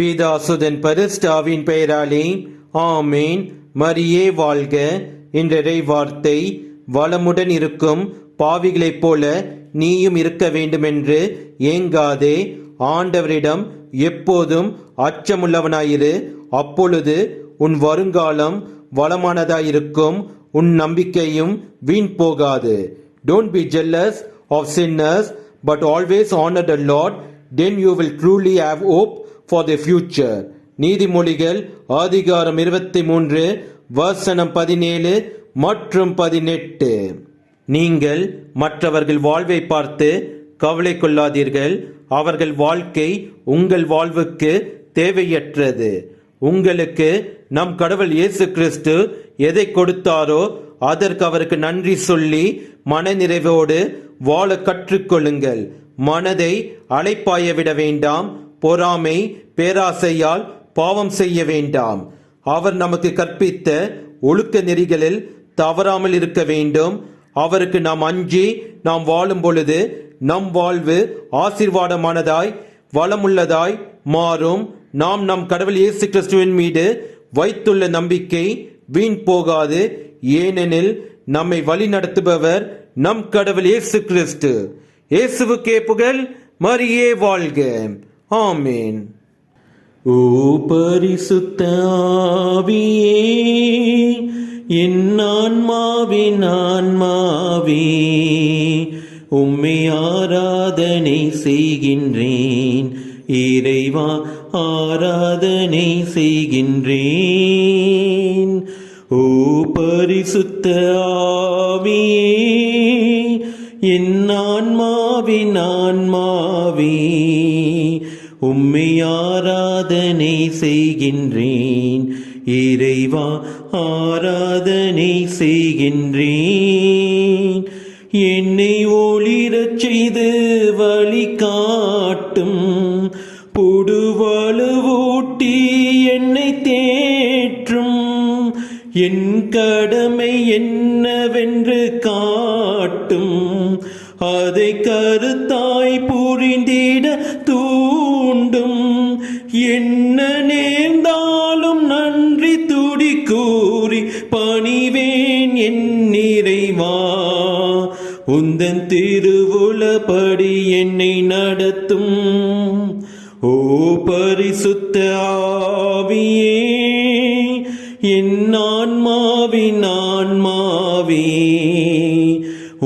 பிதாசுதன் பரிசுத்தாவின் பெயராலே ஆமேன். மரியே வாழ்க. இன்றை வார்த்தை, வளமுடன் இருக்கும் பாவிகளைப் போல நீயும் இருக்க வேண்டுமென்று ஏங்காதே. ஆண்டவரிடம் எப்போதும் அச்சமுள்ளவனாயிரு. அப்பொழுது உன் வருங்காலம் வளமானதாயிருக்கும். உன் நம்பிக்கையும் வீண் போகாது. Don't be jealous of sinners, but always honor the Lord. Then you will truly have hope for the future. நீதிமொழிகள் அதிகாரம் 23 வசனம் 17 மற்றும் 18. நீங்கள் மற்றவர்கள் வாழ்வை பார்த்து கவலை கொள்ளாதீர்கள். அவர்கள் வாழ்க்கை உங்கள் வாழ்வுக்கு தேவையற்றது. உங்களுக்கு நம் கடவுள் இயேசு கிறிஸ்து எதை கொடுத்தாரோ அதற்கு அவருக்கு நன்றி சொல்லி மனநிறைவோடு வாழ கற்றுக்கொள்ளுங்கள். மனதை அலைப்பாய விட வேண்டாம். பொறாமை பேராசையால் பாவம் செய்ய வேண்டாம். அவர் நமக்கு கற்பித்த ஒழுக்க நெறிகளில் தவறாமல் இருக்க வேண்டும். அவருக்கு நாம் அஞ்சி நாம் வாழும் பொழுது நம் வாழ்வு ஆசீர்வாதமானதாய் வளமுள்ளதாய் மாறும். நாம் நம் கடவுள் இயேசு கிறிஸ்துவின் மீது வைத்துள்ள நம்பிக்கை வீண் போகாது. ஏனெனில் நம்மை வழி நடத்துபவர் நம் கடவுள் இயேசு கிறிஸ்து. இயேசுவுக்கே புகழ். மரியே வாழ்க. ஆமேன். ஓ பரிசுத்த ஆவியே, என் ஆன்மாவின் ஆன்மாவே, உம்மை ஆராதனை செய்கின்றேன். இறைவா ஆராதனை செய்கின்றேன். ஓ பரிசுத்த ஆவியே, என் ஆன்மாவின் ஆன்மாவே, உம்மை ஆராதனை செய்கின்றேன். இறைவா ஆராதனை செய்கின்றேன். என்னை ஒளிரச் செய்து வழி காட்டும் புடுவழுவூட்டி என்னை தேற்றும். என் கடமை என்னவென்று காட்டும். அதை கருத்தாய் புரிந்திட தூண்டும். என்ன நேர்ந்தாலும் நன்றி துடி கூறி பணிவேன் என் இறைவா. உந்தன் திருவுளப்படி என்னை நடத்தும். ஓ பரிசுத்த ஆவியே, என் ஆன்மாவின் ஆன்மாவே,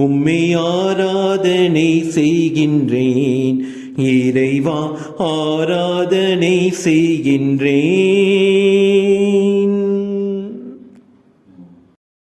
உம்மை ஆராதனை செய்கின்றேன். இறைவா ஆராதனை செய்கின்றேன்.